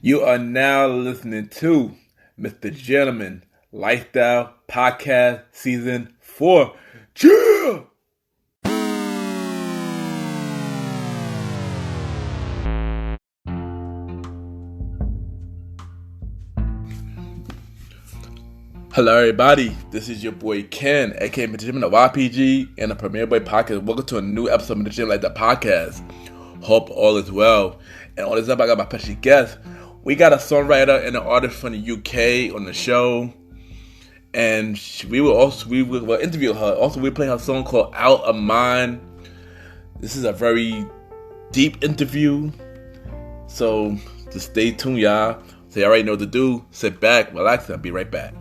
You are now listening to Mr. Gentleman Lifestyle Podcast Season 4. Yeah! Hello, everybody. This is your boy Ken, aka Mr. Gentleman of YPG and the Premier Boy Podcast. Welcome to a new episode of Mr. Gentleman Lifestyle Podcast. Hope all is well. And on this episode, I got my special guest. We got a songwriter and an artist from the UK on the show. And we will interview her. Also, we play her song called Out of Mind. This is a very deep interview, so just stay tuned, y'all. So you already know what to do. Sit back, relax, and I'll be right back.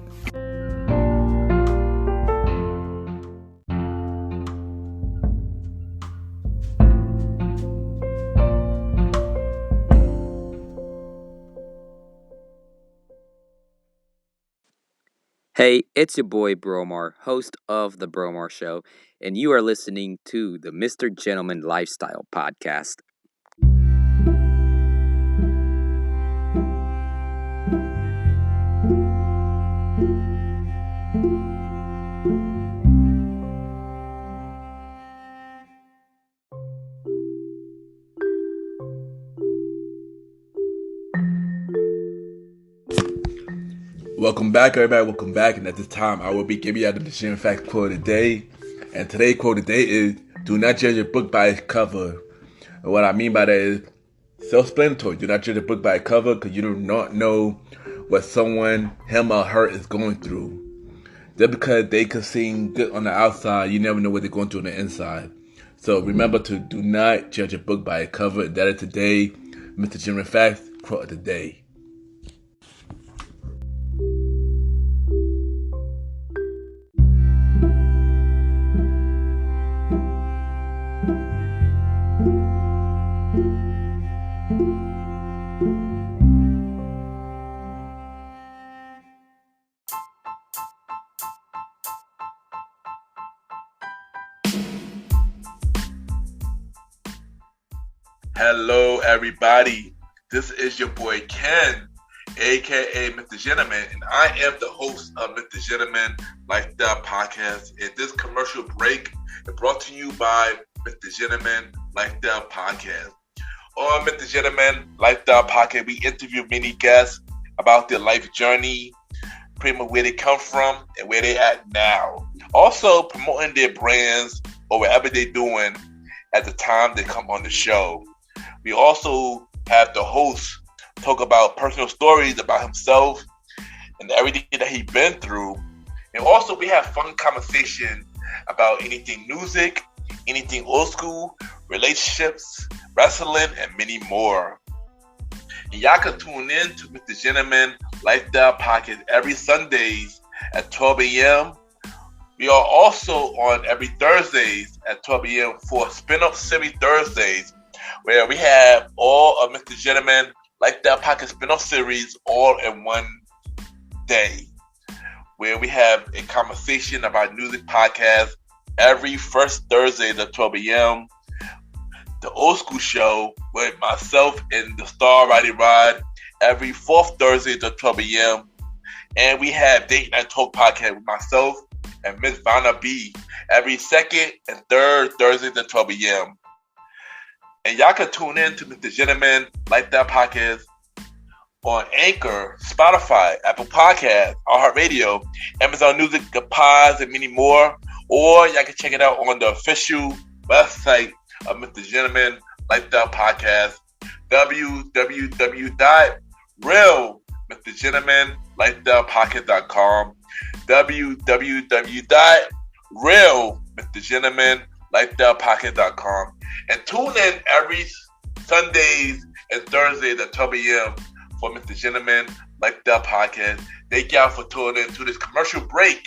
Hey, it's your boy Bromar, host of The Bromar Show, and you are listening to the Mr. Gentleman Lifestyle Podcast. Welcome back, everybody. Welcome back. And at this time, I will be giving you the Machine Fact quote of the day. And today's quote of the day is, "Do not judge a book by its cover." And what I mean by that is self-explanatory. Do not judge a book by its cover because you do not know what someone, him or her, is going through. Just because they can seem good on the outside, you never know what they're going through on the inside. So remember to do not judge a book by its cover. And that is today, Mr. Jimmy Facts quote of the day. Hello, everybody. This is your boy Ken, aka Mr. Gentleman, and I am the host of Mr. Gentleman Lifestyle Podcast. And this commercial break is brought to you by Mr. Gentleman Lifestyle Podcast. On Mr. Gentleman Lifestyle Podcast, we interview many guests about their life journey, pretty much where they come from and where they're at now. Also promoting their brands or whatever they're doing at the time they come on the show. We also have the host talk about personal stories about himself and everything that he's been through. And also we have fun conversation about anything music, anything old school, relationships, wrestling, and many more. And y'all can tune in to Mr. Gentleman Lifestyle Podcast every Sundays at 12 a.m. We are also on every Thursdays at 12 a.m. for Spin-Up Series Thursdays, where we have all of Mr. Gentleman Lifestyle Podcast spin-off series all in one day, where we have a conversation about music podcast every first Thursday at 12 a.m. The Old School Show with myself and the Star Riding Rod every fourth Thursday at 12 a.m. And we have Date Night Talk Podcast with myself and Miss Vanna B every second and third Thursday at 12 a.m. And y'all can tune in to Mr. Gentleman Lifestyle Podcast on Anchor, Spotify, Apple Podcasts, iHeartRadio, Amazon Music, The Pods, and many more. Or y'all can check it out on the official website of Mr. Gentleman Lifestyle Podcast, www.realmrgentlemanlifestylepodcast.com, www.realmrgentlemanlifestylepodcast.com. And tune in every Sundays and Thursdays at 12 a.m. for Mr. Gentleman Lifestyle Podcast. Thank y'all for tuning in to this commercial break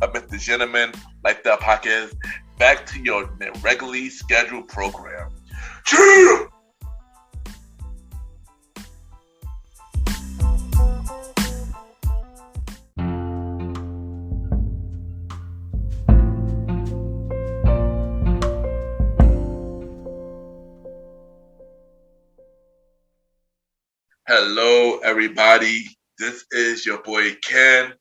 of Mr. Gentleman Lifestyle Podcast. Back to your regularly scheduled program. Cheers! Hello, everybody. This is your boy Ken,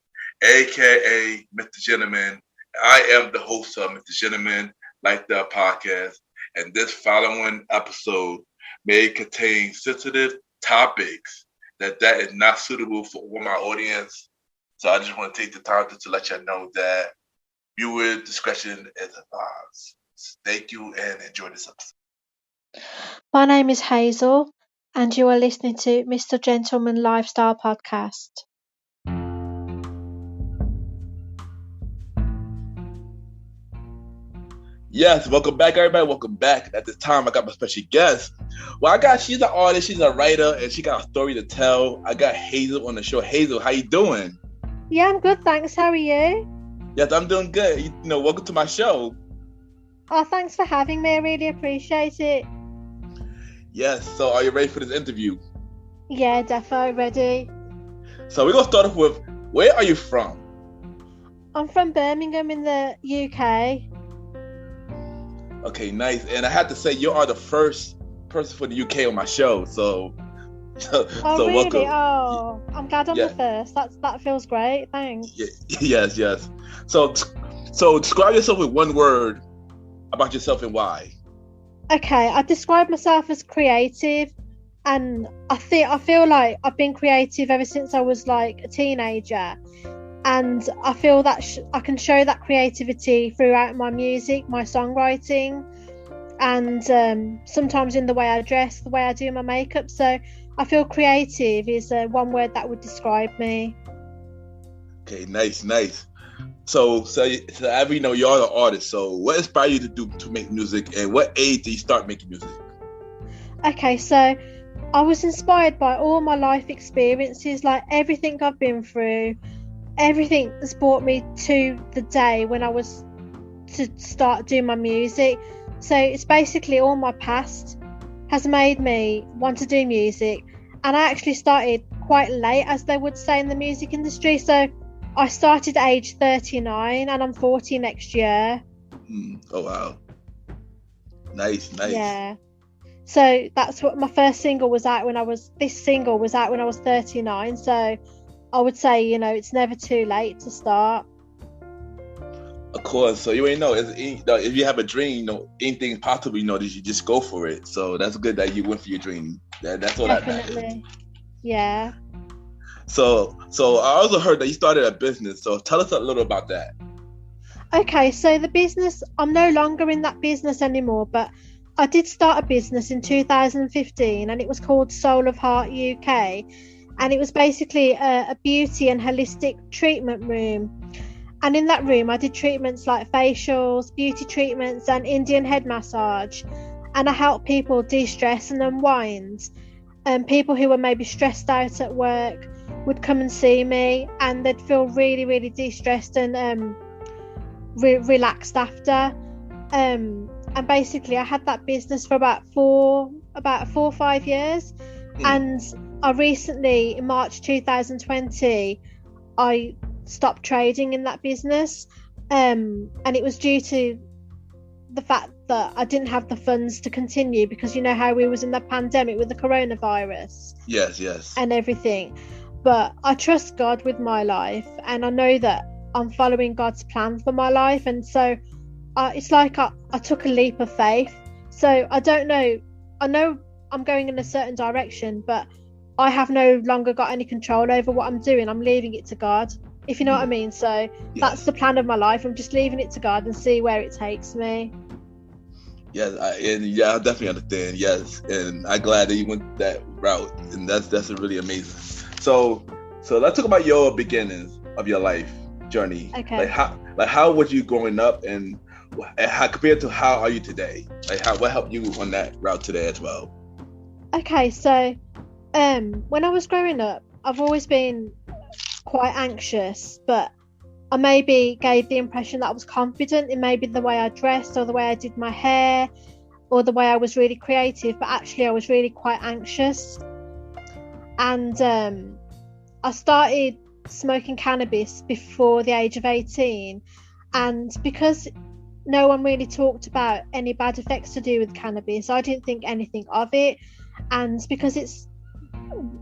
aka Mr. Gentleman. I am the host of Mr. Gentleman Lifestyle Podcast, and this following episode may contain sensitive topics that is not suitable for all my audience. So I just want to take the time to let you know that viewer discretion is advised. Thank you and enjoy this episode. My name is Hazel, and you are listening to Mr. Gentleman Lifestyle Podcast. Yes, welcome back, everybody. Welcome back. At this time, I got my special guest. Well, she's an artist, she's a writer, and she got a story to tell. I got Hazel on the show. Hazel, how you doing? Yeah, I'm good, thanks. How are you? Yes, I'm doing good. Welcome to my show. Oh, thanks for having me. I really appreciate it. Yes, so are you ready for this interview? Yeah, defo, ready. So we're going to start off with, where are you from? I'm from Birmingham in the UK. Okay, nice. And I have to say, you are the first person from the UK on my show, so really? Welcome. Oh, I'm glad I'm the first. That feels great, thanks. Yes. So describe yourself with one word about yourself and why. Okay, I describe myself as creative, and I feel like I've been creative ever since I was like a teenager, and I feel that I can show that creativity throughout my music, my songwriting, and sometimes in the way I dress, the way I do my makeup. So I feel creative is one word that would describe me. Okay, nice. So you know, you're the artist. So what inspired you to make music, and what age did you start making music? Okay, so I was inspired by all my life experiences, like everything I've been through, everything that's brought me to the day when I was to start doing my music. So it's basically all my past has made me want to do music, and I actually started quite late, as they would say in the music industry. So I started at age 39 and I'm 40 next year. Oh wow. Nice. Yeah. So that's what my first single was out when I was 39. So I would say, it's never too late to start. Of course. So you ain't know, if you have a dream, anything possible, that you just go for it. So that's good that you went for your dream. That's all that matters. Yeah. So I also heard that you started a business. So tell us a little about that. Okay, so the business, I'm no longer in that business anymore, but I did start a business in 2015, and it was called Soul of Heart UK, and it was basically a beauty and holistic treatment room. And in that room, I did treatments like facials, beauty treatments, and Indian head massage, and I helped people de-stress and unwind. People who were maybe stressed out at work would come and see me, and they'd feel really, really de-stressed and relaxed after. And basically, I had that business for about 4 or 5 years. And I recently, in March 2020, I stopped trading in that business, and it was due to the fact that I didn't have the funds to continue, because you know how we was in the pandemic with the coronavirus. Yes. And everything. But I trust God with my life, and I know that I'm following God's plan for my life. And so it's like I took a leap of faith. So I know I'm going in a certain direction, but I have no longer got any control over what I'm doing. I'm leaving it to God, if you know what I mean. So that's the plan of my life. I'm just leaving it to God and see where it takes me. Yes, I definitely understand. Yes, and I'm glad that you went that route, and that's really amazing. So let's talk about your beginnings of your life journey. Okay. Like how was you growing up, and how compared to how are you today? Like what helped you on that route today as well? Okay, so when I was growing up, I've always been quite anxious, but I maybe gave the impression that I was confident in maybe the way I dressed or the way I did my hair or the way I was really creative, but actually I was really quite anxious. And I started smoking cannabis before the age of 18, and because no one really talked about any bad effects to do with cannabis, I didn't think anything of it. And because it's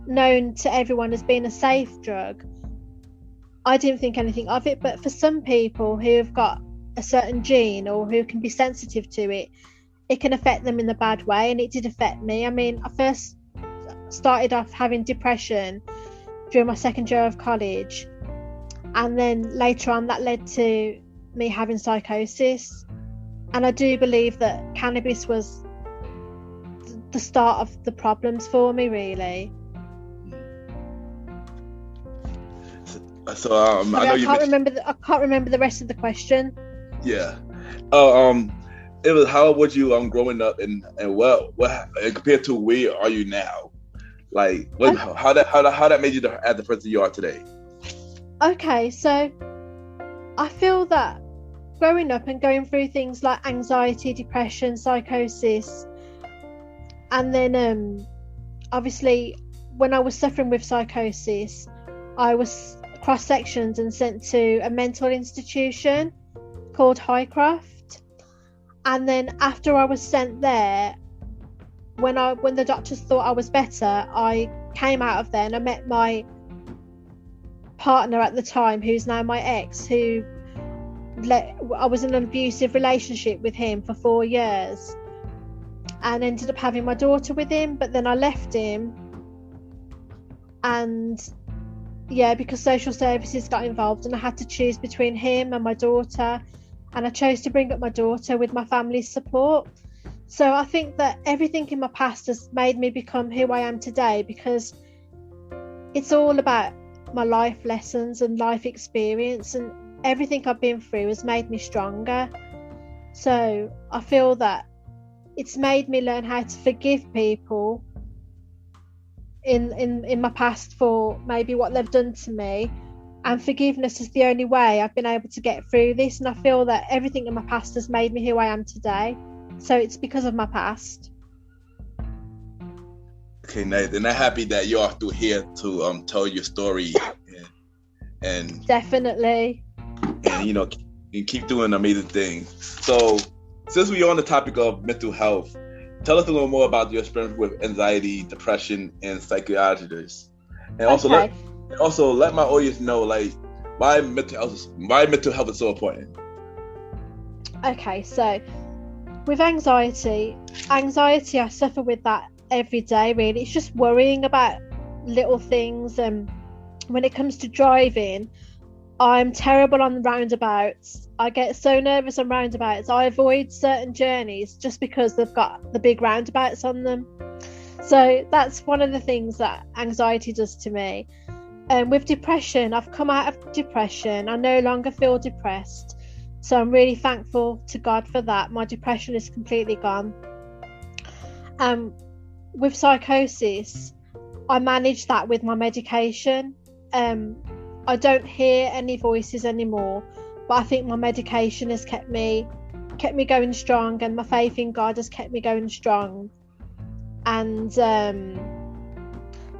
known to everyone as being a safe drug, I didn't think anything of it. But for some people who have got a certain gene or who can be sensitive to it, it can affect them in a bad way, and it did affect me. I mean, I first started off having depression during my second year of college, and then later on that led to me having psychosis. And I do believe that cannabis was the start of the problems for me, really. So I know I can't remember the rest of the question. Yeah. It was, how was you growing up, and what compared to where are you now? Like, how that made you as the person you are today? Okay, so I feel that growing up and going through things like anxiety, depression, psychosis, and then obviously when I was suffering with psychosis, I was cross-sectioned and sent to a mental institution called Highcroft. And then after I was sent there, when the doctors thought I was better, I came out of there and I met my partner at the time, who's now my ex, I was in an abusive relationship with him for 4 years and ended up having my daughter with him. But then I left him, and because social services got involved and I had to choose between him and my daughter, and I chose to bring up my daughter with my family's support. So I think that everything in my past has made me become who I am today, because it's all about my life lessons and life experience, and everything I've been through has made me stronger. So I feel that it's made me learn how to forgive people in my past for maybe what they've done to me, and forgiveness is the only way I've been able to get through this. And I feel that everything in my past has made me who I am today, so it's because of my past. Okay, nice. And I'm happy that you are still here to tell your story, and definitely, and you keep doing amazing things. So since we're on the topic of mental health, tell us a little more about your experience with anxiety, depression, and psychiatrists. And also let my audience know, like, why mental health is so important. Okay, so with anxiety, I suffer with that every day, really. It's just worrying about little things. And when it comes to driving, I'm terrible on roundabouts. I get so nervous on roundabouts. I avoid certain journeys just because they've got the big roundabouts on them. So that's one of the things that anxiety does to me. And with depression, I've come out of depression. I no longer feel depressed. So I'm really thankful to God for that. My depression is completely gone. With psychosis, I manage that with my medication. I don't hear any voices anymore, but I think my medication has kept me going strong, and my faith in God has kept me going strong. And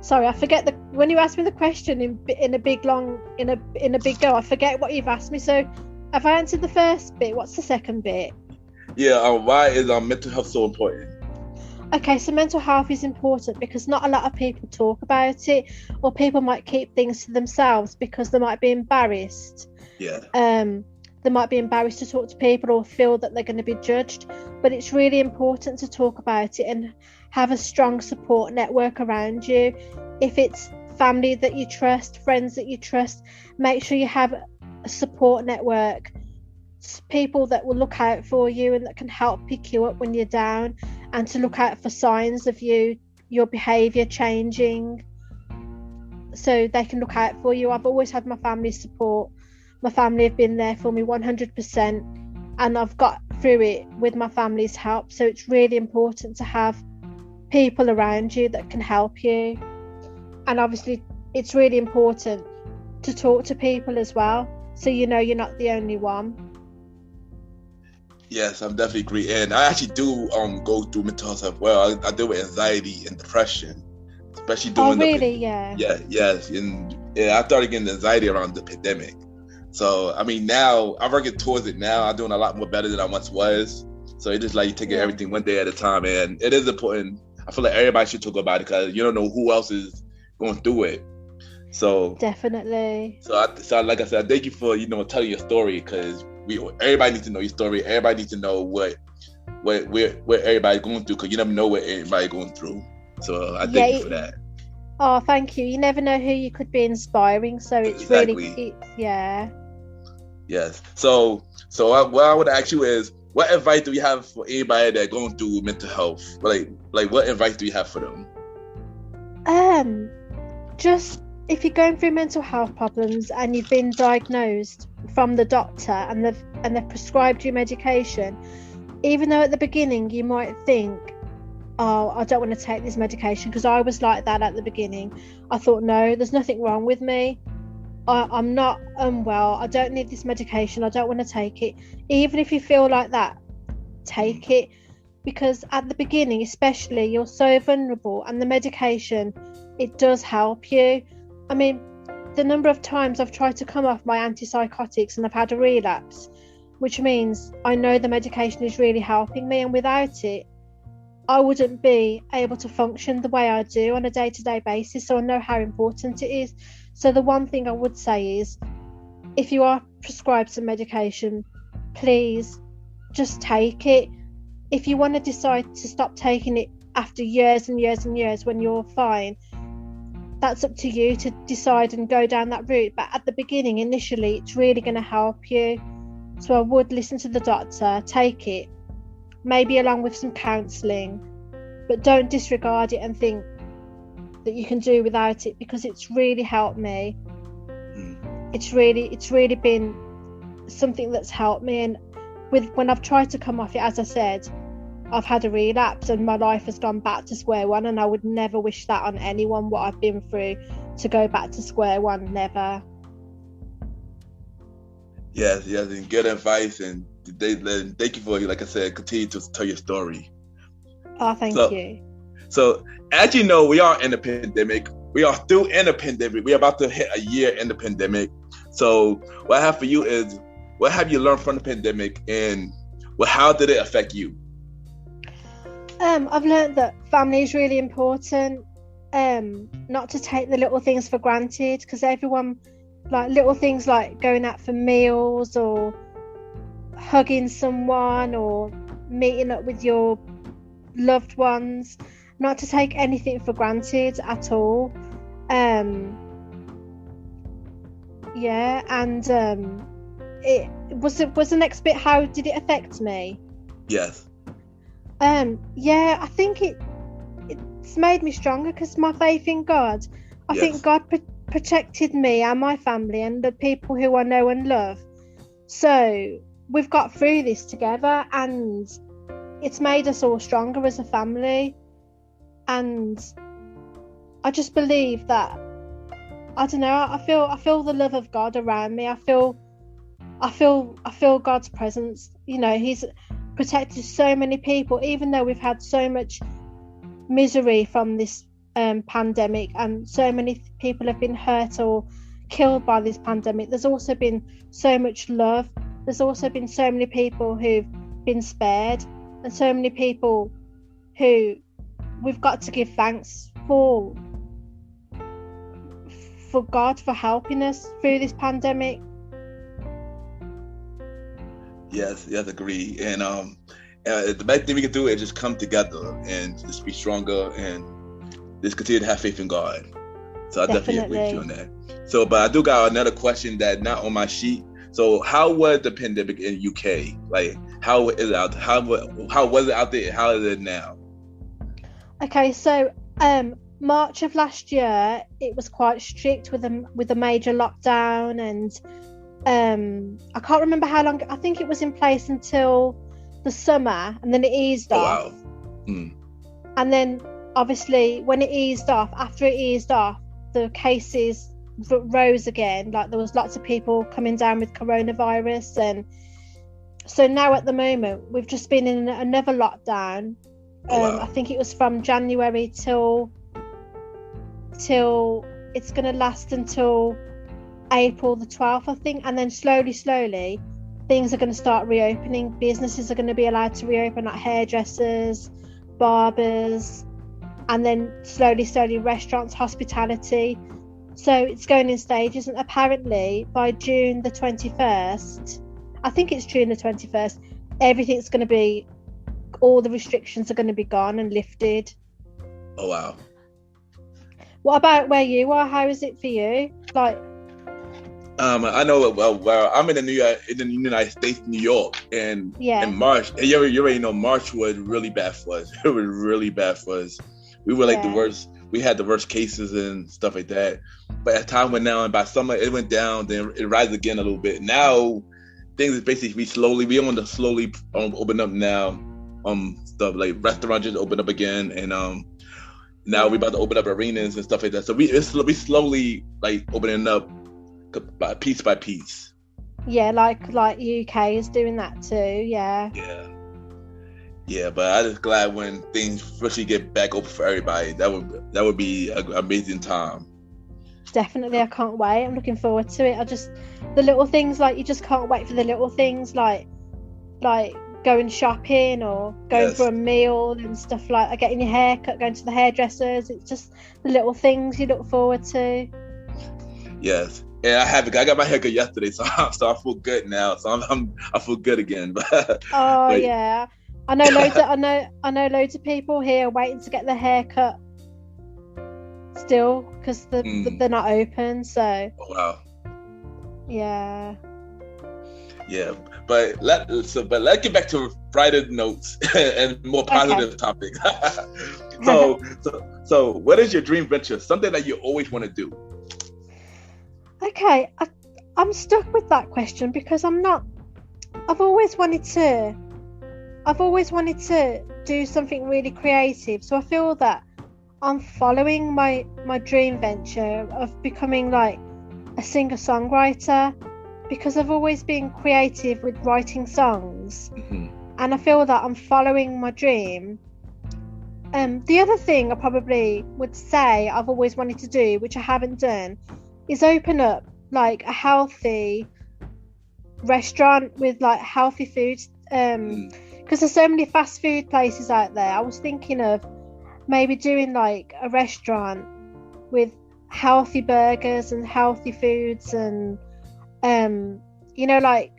sorry, I forget when you asked me the question in a big go, I forget what you've asked me. So have I answered the first bit? What's the second bit? Yeah, why is mental health so important? Okay, so mental health is important because not a lot of people talk about it, or people might keep things to themselves because they might be embarrassed. Yeah. They might be embarrassed to talk to people or feel that they're going to be judged. But it's really important to talk about it and have a strong support network around you. If it's family that you trust, friends that you trust, make sure you have a support network. People that will look out for you and that can help pick you up when you're down, and to look out for signs of your behaviour changing, so they can look out for you. I've always had my family's support. My family have been there for me 100%, and I've got through it with my family's help. So it's really important to have people around you that can help you. And obviously it's really important to talk to people as well, so you're not the only one. Yes, I'm definitely agree. And I actually do go through mental health as well. I deal with anxiety and depression, especially during yes. And I started getting anxiety around the pandemic. So I mean, now I'm working towards it now. I'm doing a lot more better than I once was. So it's just like you take everything one day at a time, and it is important. I feel like everybody should talk about it because you don't know who else is going through it. So Definitely. So like I said, thank you for telling your story because everybody needs to know your story. Everybody needs to know what everybody's going through because you never know what everybody's going through. So I thank you for that. Oh, thank you. You never know who you could be inspiring, so it's Exactly. Yeah. Yes. So what I would ask you is, what advice do you have for anybody that's going through mental health? Like what advice do you have for them? Just if you're going through mental health problems and you've been diagnosed from the doctor and they've prescribed you medication, even though at the beginning you might think, oh, I don't want to take this medication, because I was like that at the beginning. I thought, no, there's nothing wrong with me. I'm not unwell. I don't need this medication. I don't want to take it. Even if you feel like that, take it, because at the beginning especially you're so vulnerable, and the medication, it does help you. I mean, the number of times I've tried to come off my antipsychotics and I've had a relapse, which means I know the medication is really helping me, and without it I wouldn't be able to function the way I do on a day-to-day basis. So I know how important it is. So the one thing I would say is, if you are prescribed some medication, please just take it. If you want to decide to stop taking it after years and years and years when you're fine, that's up to you to decide and go down that route. But at the beginning, initially, it's really going to help you. So I would listen to the doctor, take it, maybe along with some counselling, but don't disregard it and think that you can do without it, because it's really helped me. It's really been something that's helped me. And when I've tried to come off it, as I said, I've had a relapse and my life has gone back to square one, and I would never wish that on anyone, what I've been through, to go back to square one. Never. Yes, and good advice, and thank you for, like I said, continue to tell your story. Oh, thank you. So, as you know, we are in a pandemic. We are still in a pandemic. We're about to hit a year in the pandemic. So, what I have for you is, what have you learned from the pandemic, and how did it affect you? I've learned that family is really important. Not to take the little things for granted, because everyone, like little things like going out for meals or hugging someone or meeting up with your loved ones, not to take anything for granted at all. And it was the next bit, how did it affect me? Yes. I think it's made me stronger, because my faith in God, I think God protected me and my family and the people who I know and love. So we've got through this together, and it's made us all stronger as a family. And I just believe that, I don't know, I feel the love of God around me. I feel God's presence. He's protected so many people, even though we've had so much misery from this pandemic, and so many people have been hurt or killed by this pandemic. There's also been so much love. There's also been so many people who've been spared, and so many people who we've got to give thanks for God for helping us through this pandemic. Yes, agree. And the best thing we can do is just come together and just be stronger and just continue to have faith in God. So I definitely agree with you on that. So, but I do got another question that not on my sheet. So, how was the pandemic in UK? Like, how is it out? How was it out there? How is it now? Okay, so March of last year, it was quite strict with a major lockdown, and I can't remember how long. I think it was in place until the summer, and then it eased off. Wow. And then obviously when it eased off, the cases rose again. Like, there was lots of people coming down with coronavirus, and so now at the moment we've just been in another lockdown. Wow. I think it was from January till it's going to last until April the 12th, I think, and then slowly things are going to start reopening. Businesses are going to be allowed to reopen, like hairdressers, barbers, and then slowly restaurants, hospitality. So it's going in stages, and apparently by June the 21st, I think it's June the 21st, everything's going to be, all the restrictions are going to be gone and lifted. Oh wow. What about where you are? How is it for you? Like, I know. Well, I'm in the United States, New York, and Yeah. in March, and you already know, March was really bad for us. It was really bad for us. We were like the Yeah. worst. We had the worst cases and stuff like that. But as time went down, and by summer it went down, then it rises again a little bit. Now things is basically we want to slowly open up now. Stuff like restaurants just open up again, and now we're about to open up arenas and stuff like that. So we slowly like opening up by piece. Yeah, like UK is doing that too. Yeah. Yeah, but I'm just glad when things officially get back open for everybody. That would be an amazing time. Definitely, I can't wait. I'm looking forward to it. The little things, like, you just can't wait for the little things, like going shopping or going for a meal and stuff, like getting your hair cut, going to the hairdressers. It's just the little things you look forward to. Yes. Yeah, I got my haircut yesterday, so I feel good now. So I feel good again. But yeah, I know loads of I know loads of people here waiting to get their hair cut still, because they're not open. So wow. Yeah. But let's get back to brighter notes and more positive topics. So what is your dream venture? Something that you always want to do? Okay, I'm stuck with that question because I've always wanted to do something really creative. So I feel that I'm following my dream venture of becoming like a singer-songwriter, because I've always been creative with writing songs. Mm-hmm. And I feel that I'm following my dream. The other thing I probably would say I've always wanted to do, which I haven't done, is open up like a healthy restaurant with like healthy foods, because there's so many fast food places out there. I was thinking of maybe doing like a restaurant with healthy burgers and healthy foods, and like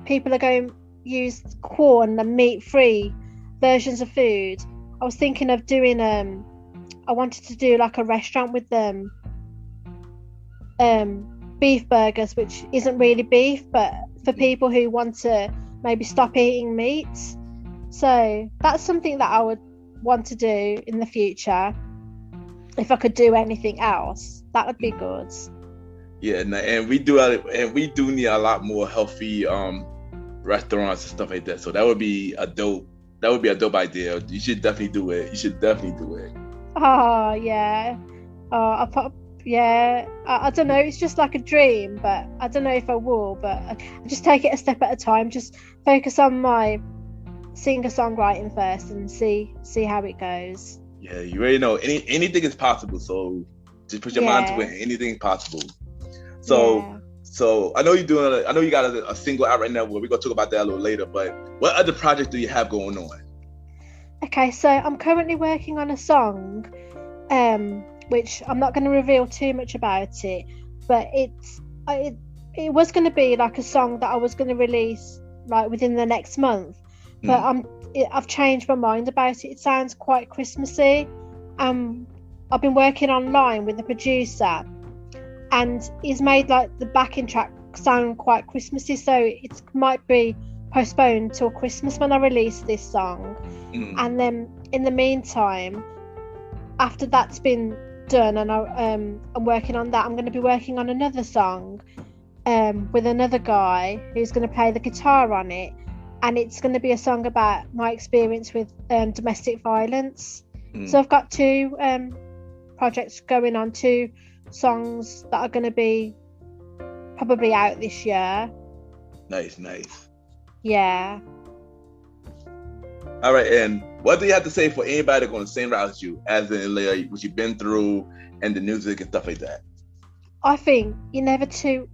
people are going use corn and meat-free versions of food. I was thinking of doing I wanted to do like a restaurant with them beef burgers, which isn't really beef, but for people who want to maybe stop eating meat. So that's something that I would want to do in the future. If I could do anything else, that would be good. Yeah, and we do need a lot more healthy restaurants and stuff like that. So that would be a dope idea. You should definitely do it. Oh yeah. I don't know, it's just like a dream, but I don't know if I will, but I just take it a step at a time, just focus on my singer-songwriting first and see how it goes. Yeah, you already know anything is possible, so just put your mind to it. Anything is possible. So I know you got a single out right now. We're gonna talk about that a little later, but what other projects do you have going on? Okay, so I'm currently working on a song, which I'm not going to reveal too much about it, but it was going to be like a song that I was going to release like within the next month, but I've changed my mind about it. It sounds quite Christmassy. I've been working online with the producer, and he's made like the backing track sound quite Christmassy, so it might be postponed till Christmas when I release this song. And then in the meantime, after that's been done and I'm working on that, I'm going to be working on another song with another guy who's going to play the guitar on it, and it's going to be a song about my experience with domestic violence. So I've got two projects going on, two songs that are going to be probably out this year. Nice. Yeah. All right, and what do you have to say for anybody that's going to sing out as you, as in like, what you've been through and the music and stuff like that? I think you're never too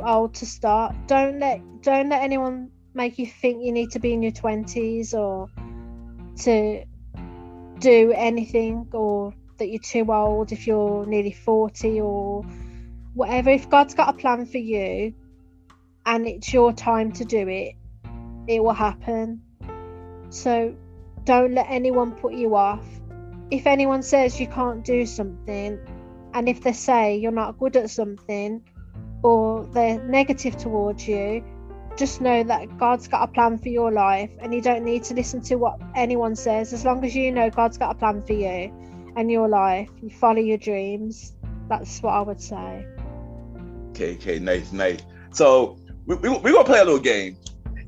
old to start. Don't let anyone make you think you need to be in your 20s or to do anything, or that you're too old if you're nearly 40 or whatever. If God's got a plan for you and it's your time to do it, it will happen. So don't let anyone put you off. If anyone says you can't do something, and if they say you're not good at something, or they're negative towards you, just know that God's got a plan for your life, and you don't need to listen to what anyone says. As long as you know God's got a plan for you and your life, you follow your dreams. That's what I would say. Okay, nice. So we're gonna play a little game,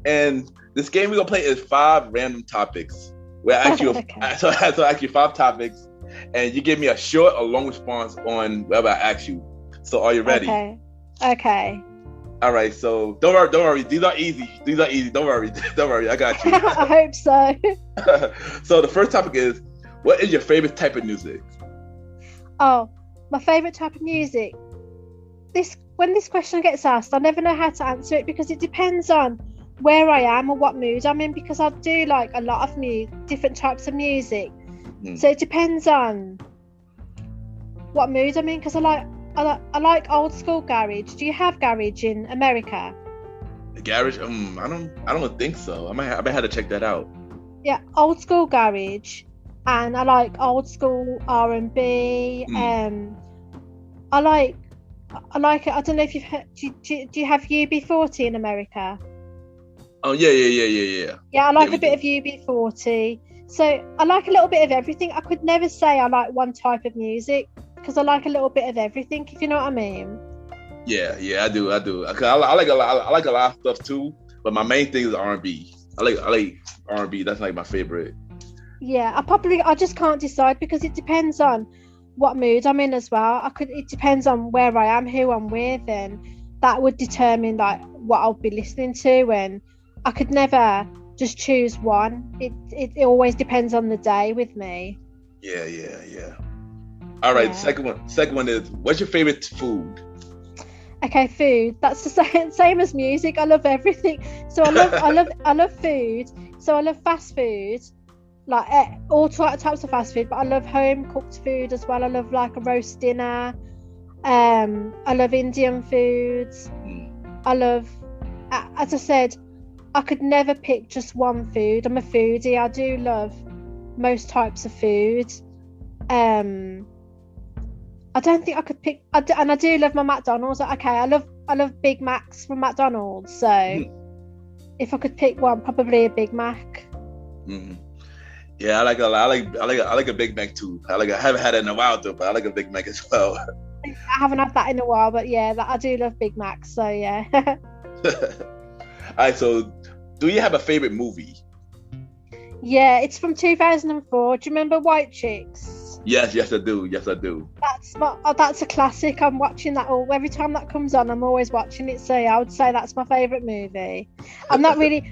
and this game we're gonna play is 5 random topics. Where I ask you, Okay. so I ask you 5 topics, and you give me a short or long response on whatever I ask you. So are you ready? Okay. All right. So don't worry. These are easy. Don't worry. I got you. I hope so. So the first topic is, what is your favorite type of music? Oh, my favorite type of music. When this question gets asked, I never know how to answer it, because it depends on where I am or what mood I'm in, because I do like a lot of different types of music. So it depends on what mood I'm in, because I like old school garage. Do you have garage in America? Garage? I don't think so. I might have to check that out. Yeah, old school garage, and I like old school R&B. I like it. I don't know if you've heard. Do you have UB40 in America? Oh yeah. Yeah, I like a bit of UB40. So I like a little bit of everything. I could never say I like one type of music, because I like a little bit of everything, if you know what I mean. Yeah, I do. I like a lot. I like a lot of stuff too, but my main thing is R&B. I like R&B. That's like my favorite. Yeah, I just can't decide, because it depends on what mood I'm in as well. It depends on where I am, who I'm with, and that would determine like what I'll be listening to. And I could never just choose one. It always depends on the day with me. Yeah. All right. Yeah. Second one is, what's your favorite food? Okay, food. That's the same as music. I love everything. So I love food. So I love fast food, like all types of fast food. But I love home cooked food as well. I love like a roast dinner. I love Indian foods. I love, as I said, I could never pick just one food. I'm a foodie. I do love most types of food. I don't think I could pick, and I do love my McDonald's. Okay, I love Big Macs from McDonald's. So if I could pick one, probably a Big Mac. Yeah, I like a Big Mac too. I haven't had it in a while though, but I like a Big Mac as well. I haven't had that in a while, but yeah, I do love Big Macs. So yeah. All right, so do you have a favorite movie? Yeah, it's from 2004. Do you remember White Chicks? Yes, I do. That's a classic. I'm watching that every time that comes on. I'm always watching it. So yeah, I would say that's my favorite movie. I'm not really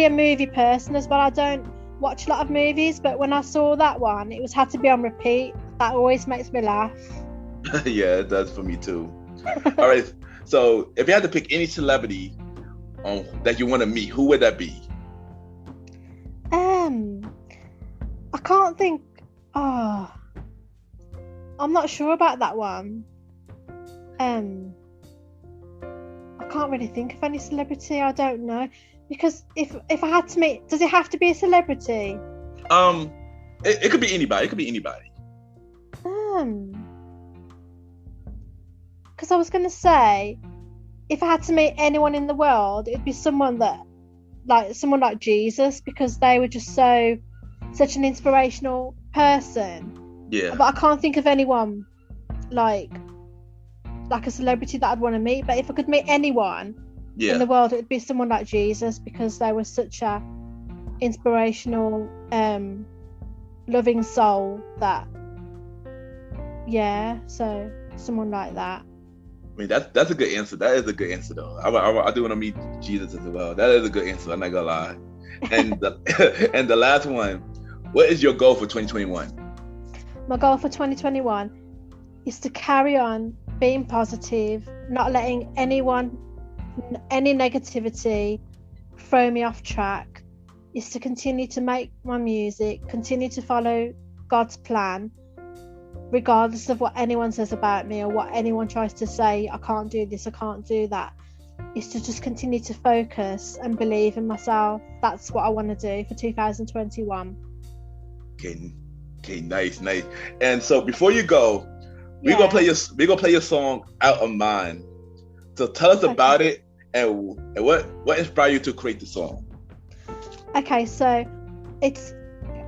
a movie person as well. I don't watch a lot of movies, but when I saw that one, it had to be on repeat. That always makes me laugh. Yeah, it does for me too. All right, so if you had to pick any celebrity that you want to meet, who would that be? I can't think. Oh, I'm not sure about that one. I can't really think of any celebrity. I don't know, because if I had to meet, does it have to be a celebrity? It could be anybody. Because I was going to say, if I had to meet anyone in the world, it'd be someone like Jesus, because they were just such an inspirational person. Yeah. But I can't think of anyone like a celebrity that I'd want to meet. But if I could meet anyone in the world, it'd be someone like Jesus, because they were such a inspirational, loving soul that. Yeah, so someone like that. I mean, that's a good answer. That is a good answer, though. I do want to meet Jesus as well. That is a good answer. I'm not gonna lie. And and the last one, what is your goal for 2021? My goal for 2021 is to carry on being positive, not letting any negativity throw me off track. Is to continue to make my music, continue to follow God's plan, regardless of what anyone says about me or what anyone tries to say. I can't do this, I can't do that. Is to just continue to focus and believe in myself. That's what I want to do for 2021. Okay, nice. And so before you go, we're gonna play your song "Out of Mind." So tell us about it and what inspired you to create the song. Okay, so it's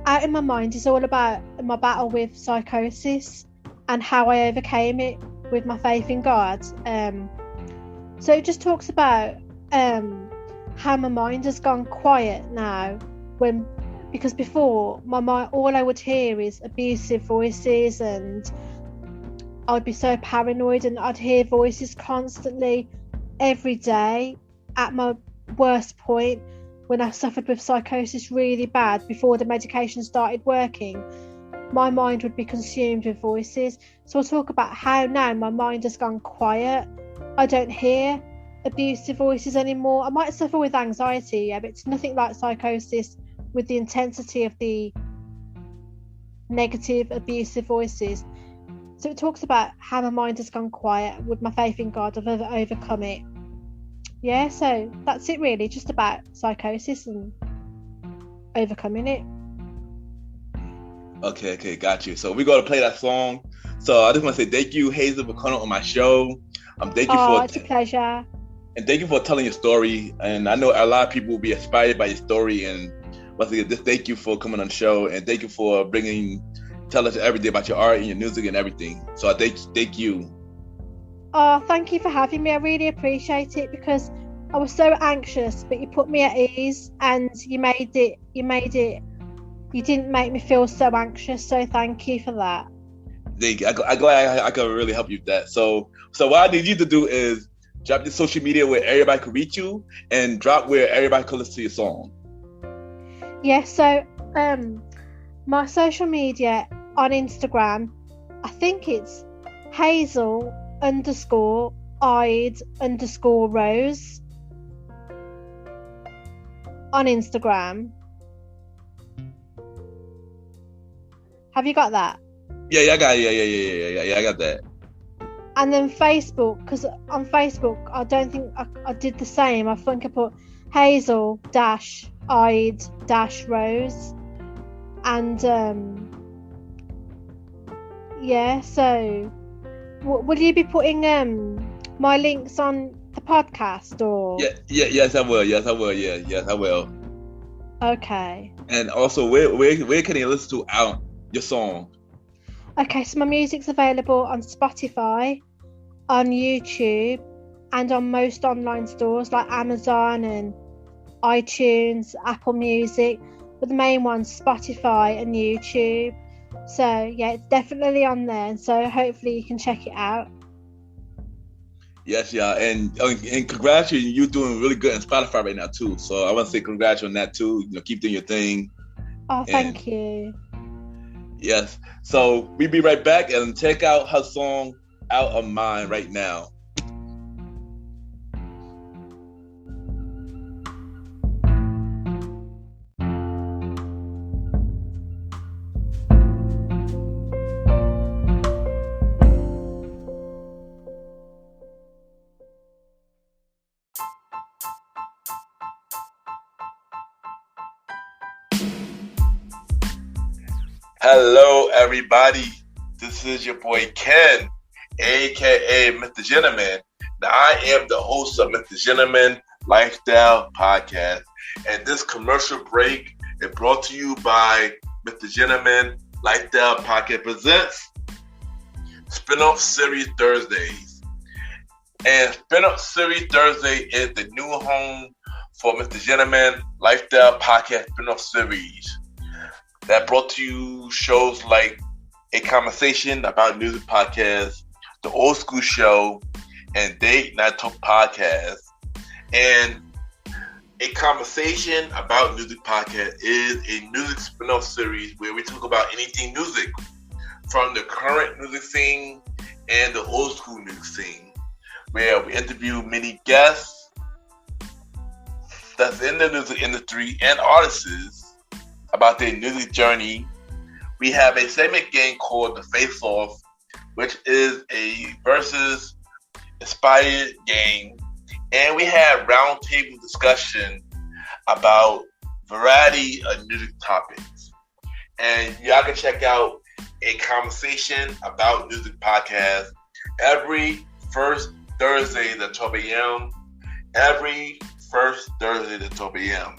Out in My Mind is all about my battle with psychosis and how I overcame it with my faith in God. So it just talks about how my mind has gone quiet now, because before my mind, all I would hear is abusive voices, and I'd be so paranoid, and I'd hear voices constantly every day at my worst point when I suffered with psychosis really bad before the medication started working. My mind would be consumed with voices. So I'll talk about how now my mind has gone quiet. I don't hear abusive voices anymore. I might suffer with anxiety, but it's nothing like psychosis with the intensity of the negative abusive voices. So it talks about how my mind has gone quiet with my faith in God. I've overcome it. Yeah, so that's it really, just about psychosis and overcoming it. Okay, got you. So we're gonna play that song. So I just want to say thank you, Hazel, for coming on my show. It's a pleasure. And thank you for telling your story. And I know a lot of people will be inspired by your story. And once again, just thank you for coming on the show, and thank you for tell us everything about your art and your music and everything. So I thank you. Oh, thank you for having me. I really appreciate it, because I was so anxious, but you put me at ease, and you didn't make me feel so anxious. So thank you for that. I'm glad I could really help you with that. So what I need you to do is drop your social media where everybody can reach you, and drop where everybody can listen to your song. Yeah, so my social media on Instagram, I think it's Hazel _Ide_Rose on Instagram. Have you got that? Yeah, I got it. Yeah, I got that. And then Facebook, because on Facebook I don't think I did the same. I think I put Hazel -Ide-Rose, and so will you be putting my links on the podcast, or? Yes I will. Yes I will. Okay. And also, where can you listen to out your song? Okay, so my music's available on Spotify, on YouTube, and on most online stores like Amazon and iTunes, Apple Music, but the main one's Spotify and YouTube. So yeah, it's definitely on there, and so hopefully you can check it out. Yes, yeah, and congratulations, you're doing really good in Spotify right now too. So I want to say congrats on that too. Keep doing your thing. Oh, thank you. Yes. So we'll be right back and check out her song "Out of Mind" right now. Hello, everybody. This is your boy Ken, aka Mr. Gentleman. Now, I am the host of Mr. Gentleman Lifestyle Podcast, and this commercial break is brought to you by Mr. Gentleman Lifestyle Podcast presents Spinoff Series Thursdays. And Spinoff Series Thursday is the new home for Mr. Gentleman Lifestyle Podcast Spinoff Series. That brought to you shows like A Conversation About Music Podcast, The Old School Show, and Date Night Talk Podcast. And A Conversation About Music Podcast is a music spin-off series where we talk about anything music, from the current music scene and the old school music scene, where we interview many guests that's in the music industry and artists about their music journey, we have a segment game called the Face Off, which is a versus inspired game. And we have roundtable discussion about variety of music topics. And y'all can check out a conversation about music podcast every first Thursday at 12 a.m. Every first Thursday at 12 a.m.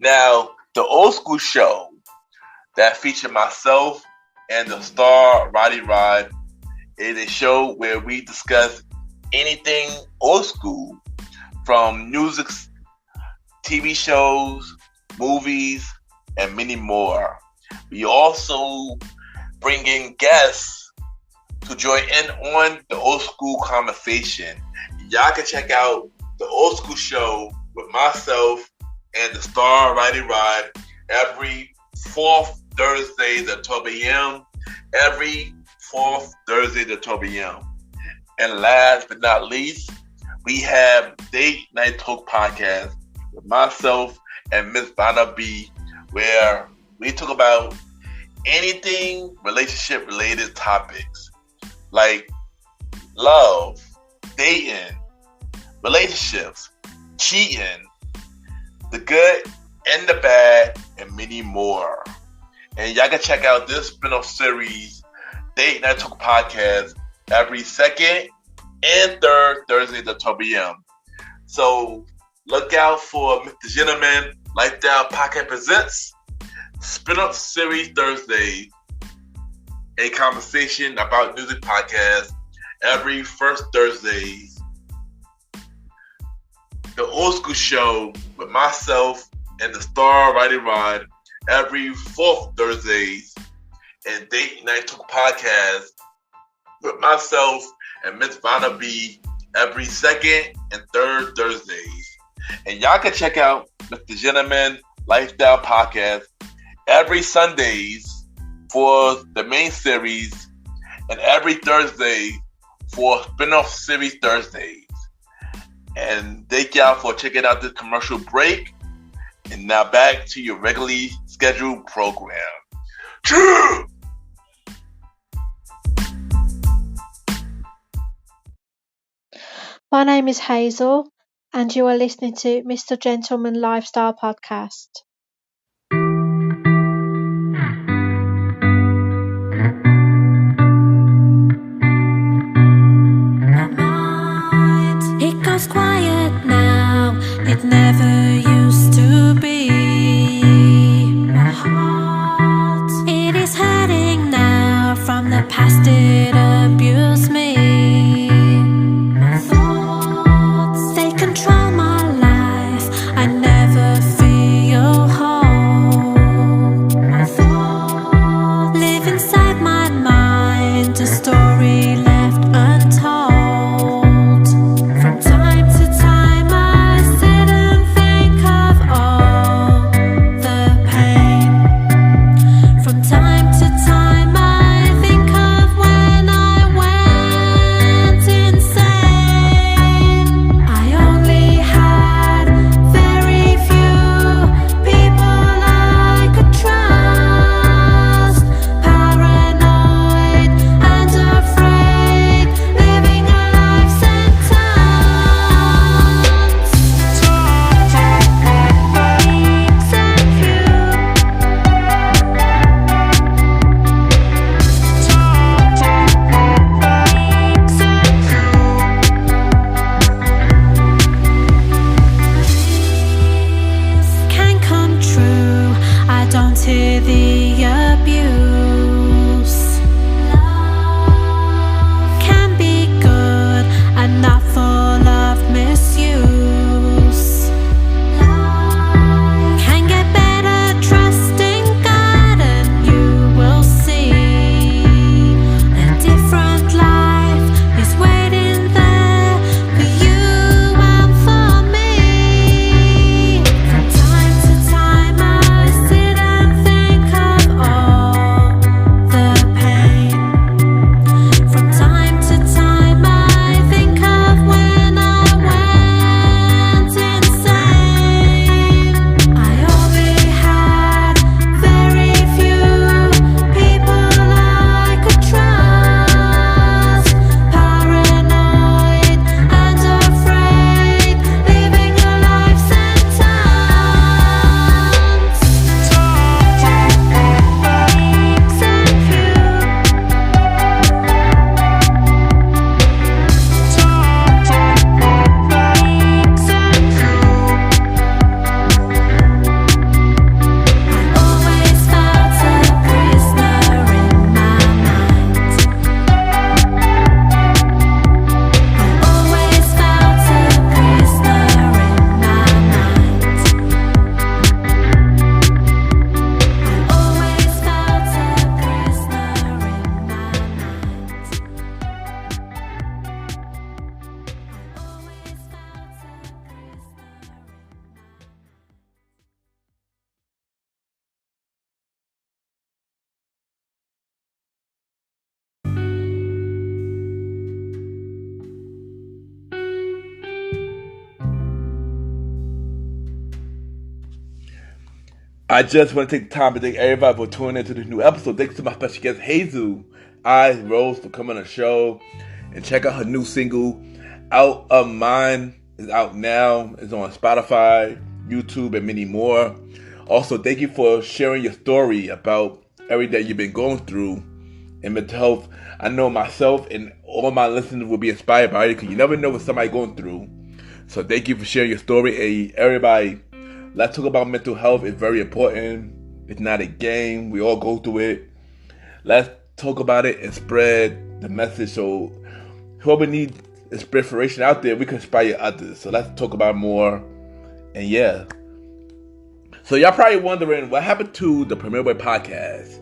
Now, the old school show that featured myself and the star Roddy Rod is a show where we discuss anything old school, from music, TV shows, movies, and many more. We also bring in guests to join in on the old school conversation. Y'all can check out the old school show with myself and the star Roddy Rod every fourth Thursday at 12 a.m. Every fourth Thursday at 12 a.m. And last but not least, we have Date Night Talk Podcast with myself and Miss Vanna B, where we talk about anything relationship related topics like love, dating, relationships, cheating, the good and the bad, and many more. And y'all can check out this spin-off series, Date Night Talk Podcast, every second and third Thursday at 12 p.m. So look out for Mr. Gentleman Lifestyle Podcast Presents Spin-off Series Thursday, a conversation about music podcast every first Thursday. The Old School Show with myself and the star Roddy Rod every fourth Thursdays, and Date Night Talk Podcast with myself and Miss Vanna B every second and third Thursdays. And y'all can check out Mr. Gentleman Lifestyle Podcast every Sundays for the main series and every Thursday for spin-off series Thursdays. And thank y'all for checking out this commercial break. And now back to your regularly scheduled program. Choo! My name is Hazel, and you are listening to Mr. Gentleman Lifestyle Podcast. It goes quiet now, it never used to be. My heart, it is hurting now from the past it abused me. My thoughts, they control my life, I never feel whole. My thoughts live inside my mind, a story left untold. From time to time I sit and think I just want to take the time to thank everybody for tuning into this new episode. Thanks to my special guest, Hazel. Rose, for coming on the show. And check out her new single, Out of Mine. Is out now. It's on Spotify, YouTube, and many more. Also, thank you for sharing your story about everything you've been going through in mental health. I know myself and all my listeners will be inspired by it because you never know what somebody's going through. So thank you for sharing your story. Hey, everybody, let's talk about mental health. It's very important. It's not a game. We all go through it. Let's talk about it and spread the message so whoever needs inspiration out there, we can inspire others. So let's talk about more. And yeah. So y'all probably wondering what happened to the Premier Boy podcast.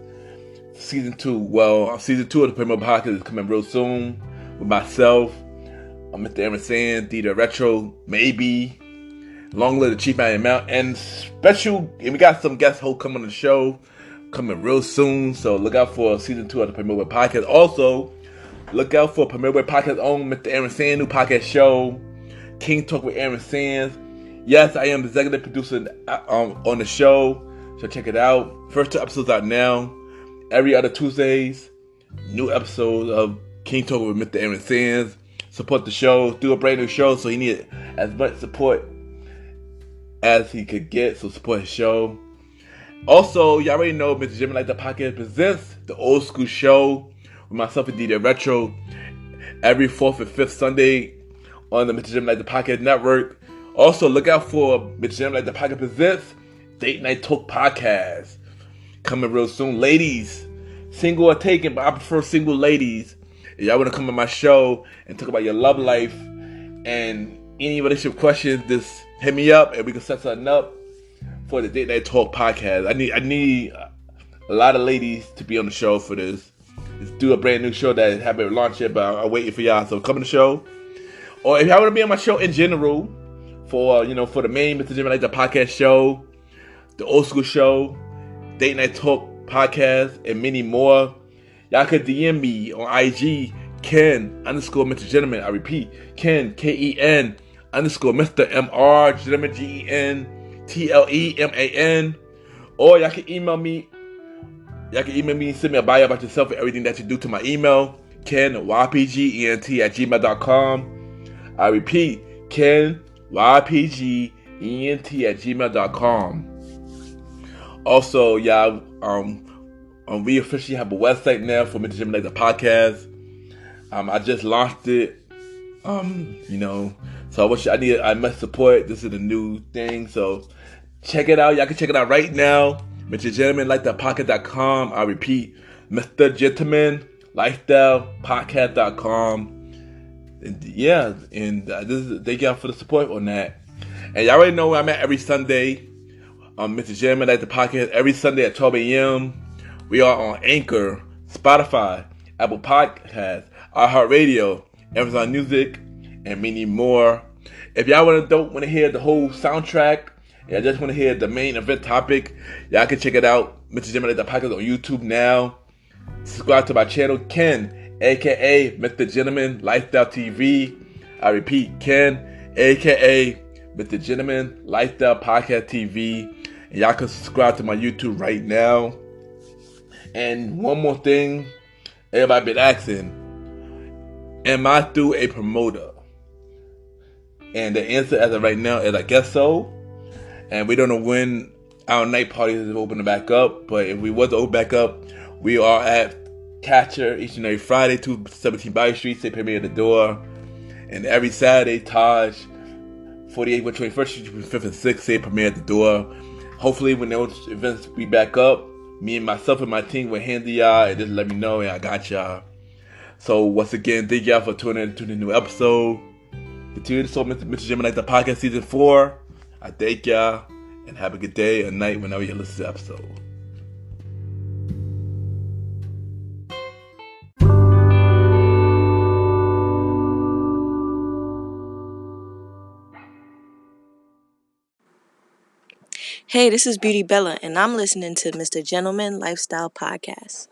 Season 2. Well, season 2 of the Premier Boy podcast is coming real soon with myself, Mr. Aaron Sands, Dita Retro, maybe. Long live the Chief Man Mount, and we got some guest hosts coming on the show, coming real soon. So look out for season 2 of the Premier Boy podcast. Also, look out for Premier Boy podcast on Mr. Aaron Sands' new podcast show, King Talk with Aaron Sands. Yes, I am executive producer on the show, so check it out. First 2 episodes out now. Every other Tuesdays, new episodes of King Talk with Mr. Aaron Sands. Support the show, do a brand new show, so he needed as much support as he could get, so support his show. Also, y'all already know Mr. Jimmy Like the Podcast presents the Old School Show with myself and DJ Retro every 4th and 5th Sunday on the Mr. Jimmy Like the Podcast Network. Also, look out for Mr. Jimmy Like the Podcast presents Date Night Talk Podcast coming real soon. Ladies, single or taken, but I prefer single ladies. If y'all want to come on my show and talk about your love life and any relationship questions, just hit me up and we can set something up for the Date Night Talk podcast. I need a lot of ladies to be on the show for this. Let's do a brand new show that haven't launched yet, but I'm waiting for y'all. So come on the show. Or if y'all want to be on my show in general, for the main Mr. Jimmy Like the Podcast show, the Old School Show, Date Night Talk podcast, and many more, y'all could DM me on IG, Ken_Mr. Gentleman. I repeat, Ken, KEN _Mr. MR Gentleman, GENTLEMAN. Or y'all can email me. Send me a bio about yourself and everything that you do to my email, KenYPGENT@gmail.com. I repeat, KenYPGENT@gmail.com. Also, y'all, we officially have a website now for Mr. Jimmy Like the Podcast. I just launched it. So I must support. This is a new thing, so check it out. Y'all can check it out right now. MrGentlemanLifestylePodcast.com. I repeat, MrGentlemanLifestylePodcast.com. And yeah, thank y'all for the support on that. And y'all already know where I'm at every Sunday. Mr. Gentleman Like the Podcast every Sunday at 12 a.m. We are on Anchor, Spotify, Apple Podcasts, iHeartRadio, Amazon Music, and many more. If y'all don't want to hear the whole soundtrack, and just want to hear the main event topic, y'all can check it out. Mr. Jimmy Like the Podcast on YouTube now. Subscribe to my channel, Ken, aka Mr. Gentleman Lifestyle TV. I repeat, Ken, aka Mr. Gentleman Lifestyle Podcast TV. And y'all can subscribe to my YouTube right now. And one more thing, everybody been asking, am I through a promoter? And the answer as of right now is I guess so. And we don't know when our night parties is opening back up, but if we was to open back up, we are at Catcher each and every Friday, 217 Bayou Street, say premiere at the door. And every Saturday, Taj, 48 with 21st Street, 5th and 6th, say premiere at the door. Hopefully when those events be back up, me and myself and my team will handle y'all and just let me know and I got y'all. So once again, thank y'all for tuning in to the new episode. Continue to support Mr. Jimmy Like the Podcast Season 4. I thank y'all and have a good day or night whenever you listen to the episode. Hey, this is Beauty Bella, and I'm listening to Mr. Gentleman Lifestyle Podcast.